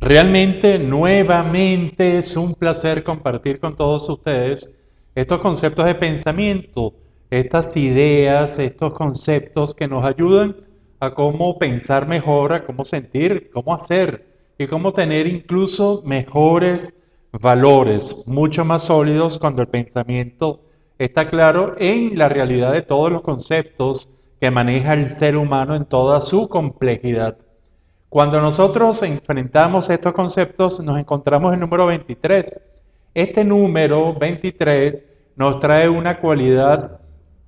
Realmente, nuevamente, es un placer compartir con todos ustedes estos conceptos de pensamiento, estas ideas, estos conceptos que nos ayudan a cómo pensar mejor, a cómo sentir, cómo hacer y cómo tener incluso mejores valores, mucho más sólidos cuando el pensamiento está claro en la realidad de todos los conceptos que maneja el ser humano en toda su complejidad. Cuando nosotros enfrentamos estos conceptos, nos encontramos el número 23. Este número 23 nos trae una cualidad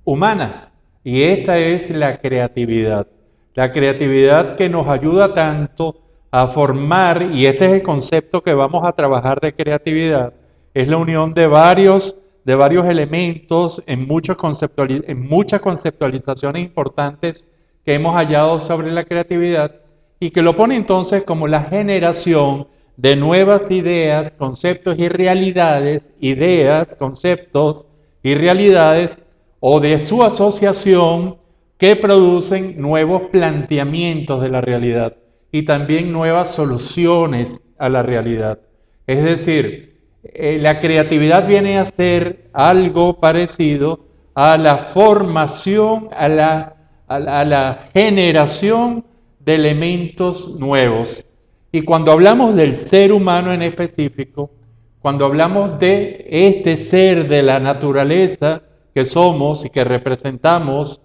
humana y esta es la creatividad. La creatividad que nos ayuda tanto a formar, y este es el concepto que vamos a trabajar de creatividad, es la unión de varios elementos en muchas conceptualizaciones importantes que hemos hallado sobre la creatividad y que lo pone entonces como la generación de nuevas ideas, conceptos y realidades, ideas, conceptos y realidades, o de su asociación que producen nuevos planteamientos de la realidad y también nuevas soluciones a la realidad. Es decir, la creatividad viene a ser algo parecido a la formación, a la generación de elementos nuevos. Y cuando hablamos del ser humano en específico, cuando hablamos de este ser de la naturaleza que somos y que representamos,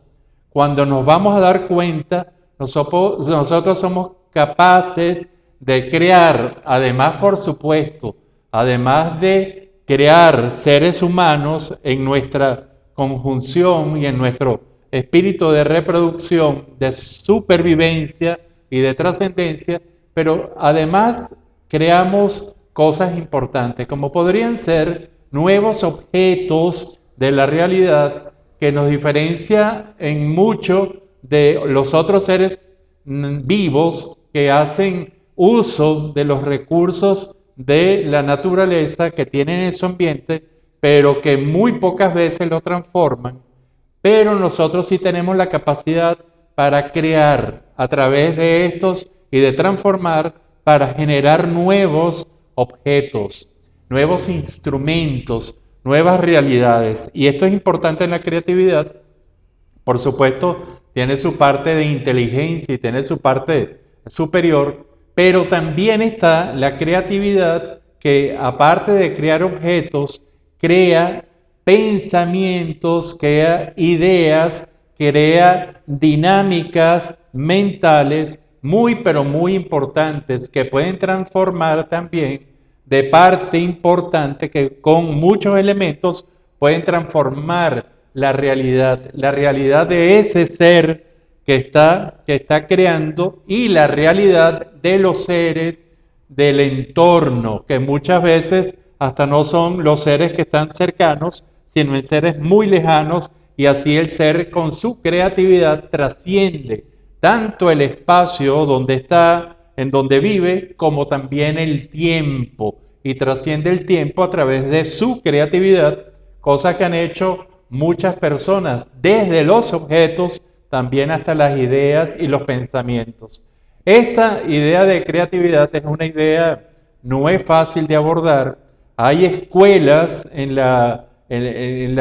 cuando nos vamos a dar cuenta, nosotros somos capaces de crear, además por supuesto, además de crear seres humanos en nuestra conjunción y en nuestro espíritu de reproducción, de supervivencia y de trascendencia, pero además creamos cosas importantes, como podrían ser nuevos objetos de la realidad que nos diferencia en mucho de los otros seres vivos que hacen uso de los recursos de la naturaleza que tienen en su ambiente, pero que muy pocas veces lo transforman. Pero nosotros sí tenemos la capacidad para crear a través de estos y de transformar para generar nuevos objetos, nuevos instrumentos, nuevas realidades. Y esto es importante en la creatividad. Por supuesto, tiene su parte de inteligencia y tiene su parte superior, pero también está la creatividad que, aparte de crear objetos, crea pensamientos, crea ideas, crea dinámicas mentales muy, pero muy importantes que pueden transformar también de parte importante que con muchos elementos pueden transformar la realidad de ese ser que está creando y la realidad de los seres del entorno, que muchas veces hasta no son los seres que están cercanos, sino en seres muy lejanos, y así el ser con su creatividad trasciende tanto el espacio donde está, en donde vive, como también el tiempo, y trasciende el tiempo a través de su creatividad, cosa que han hecho muchas personas, desde los objetos, también hasta las ideas y los pensamientos. Esta idea de creatividad es una idea, no es fácil de abordar. Hay escuelas en la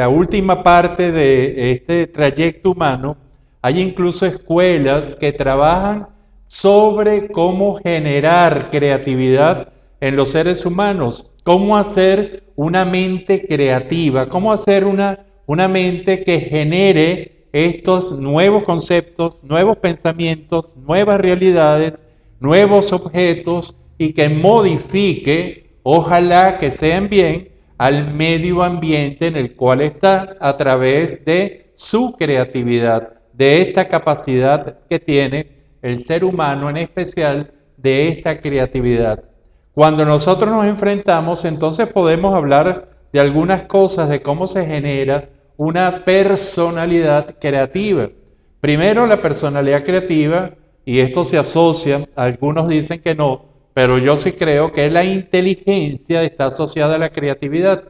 última parte de este trayecto humano, hay incluso escuelas que trabajan sobre cómo generar creatividad en los seres humanos, cómo hacer una mente creativa, cómo hacer una mente que genere estos nuevos conceptos, nuevos pensamientos, nuevas realidades, nuevos objetos y que modifique, ojalá que sean bien, al medio ambiente en el cual está a través de su creatividad, de esta capacidad que tiene el ser humano en especial, de esta creatividad. Cuando nosotros nos enfrentamos, entonces podemos hablar de algunas cosas, de cómo se genera una personalidad creativa. Primero, la personalidad creativa, y esto se asocia, algunos dicen que no, pero yo sí creo que la inteligencia está asociada a la creatividad.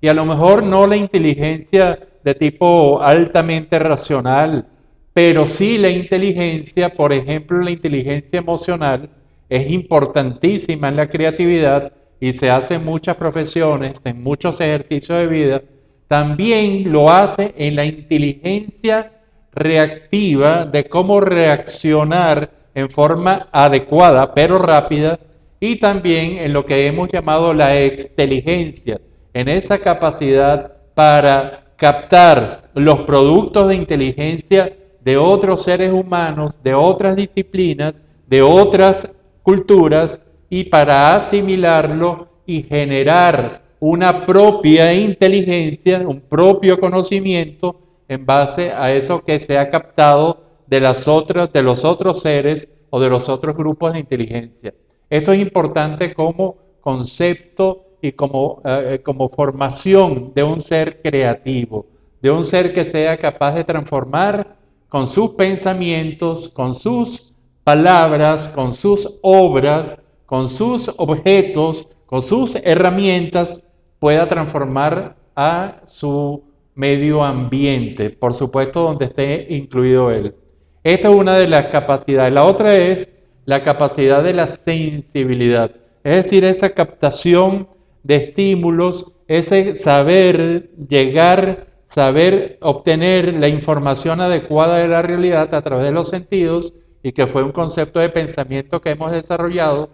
Y a lo mejor no la inteligencia de tipo altamente racional, pero sí la inteligencia, por ejemplo, la inteligencia emocional, es importantísima en la creatividad y se hace en muchas profesiones, en muchos ejercicios de vida, también lo hace en la inteligencia reactiva de cómo reaccionar en forma adecuada pero rápida, y también en lo que hemos llamado la exteligencia, en esa capacidad para captar los productos de inteligencia de otros seres humanos, de otras disciplinas, de otras culturas, y para asimilarlo y generar una propia inteligencia, un propio conocimiento en base a eso que se ha captado de los otros seres o de los otros grupos de inteligencia. Esto es importante como concepto y como formación de un ser creativo, de un ser que sea capaz de transformar con sus pensamientos, con sus palabras, con sus obras, con sus objetos, con sus herramientas, pueda transformar a su medio ambiente, por supuesto donde esté incluido él. Esta es una de las capacidades. La otra es la capacidad de la sensibilidad, es decir, esa captación de estímulos, ese saber llegar, saber obtener la información adecuada de la realidad a través de los sentidos, y que fue un concepto de pensamiento que hemos desarrollado,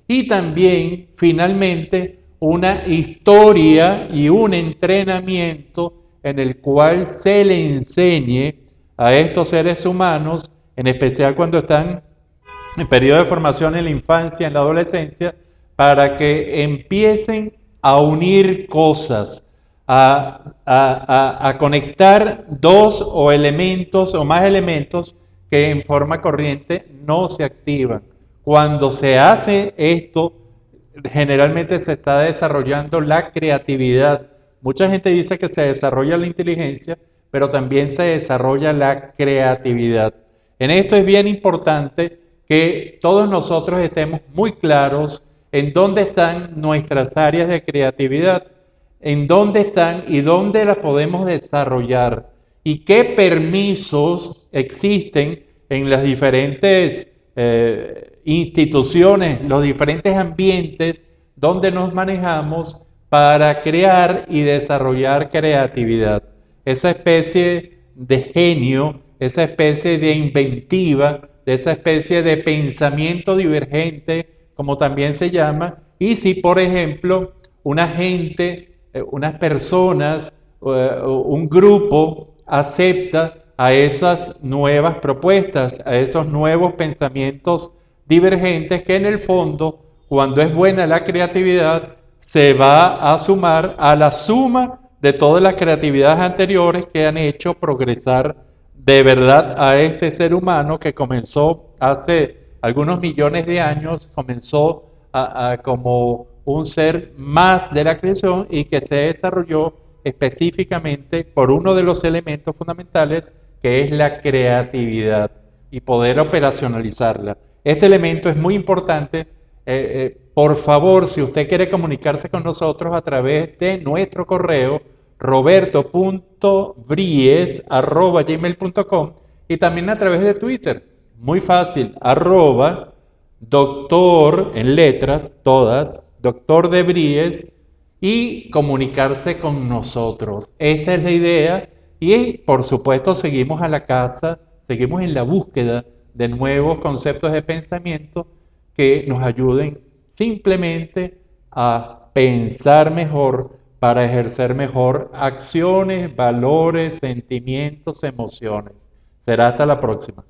y también, finalmente, una historia y un entrenamiento en el cual se le enseñe a estos seres humanos, en especial cuando están en periodo de formación en la infancia, en la adolescencia, para que empiecen a unir cosas, a conectar dos o elementos o más elementos que en forma corriente no se activan. Cuando se hace esto, generalmente se está desarrollando la creatividad. Mucha gente dice que se desarrolla la inteligencia, pero también se desarrolla la creatividad. En esto es bien importante que todos nosotros estemos muy claros en dónde están nuestras áreas de creatividad, en dónde están y dónde las podemos desarrollar, y qué permisos existen en las diferentes instituciones, los diferentes ambientes donde nos manejamos para crear y desarrollar creatividad. Esa especie de genio, esa especie de inventiva, de esa especie de pensamiento divergente, como también se llama, y si, por ejemplo, una gente, unas personas, un grupo acepta a esas nuevas propuestas, a esos nuevos pensamientos divergentes, que en el fondo, cuando es buena la creatividad, se va a sumar a la suma de todas las creatividades anteriores que han hecho progresar de verdad a este ser humano, que comenzó hace algunos millones de años, comenzó como un ser más de la creación, y que se desarrolló específicamente por uno de los elementos fundamentales, que es la creatividad, y poder operacionalizarla. Este elemento es muy importante. Por favor, si usted quiere comunicarse con nosotros a través de nuestro correo, roberto.bries@gmail.com, y también a través de Twitter, muy fácil, @doctor, en letras todas, doctor de Bries, y comunicarse con nosotros. Esta es la idea, y por supuesto seguimos a la casa, seguimos en la búsqueda de nuevos conceptos de pensamiento que nos ayuden simplemente a pensar mejor para ejercer mejor acciones, valores, sentimientos, emociones. Será hasta la próxima.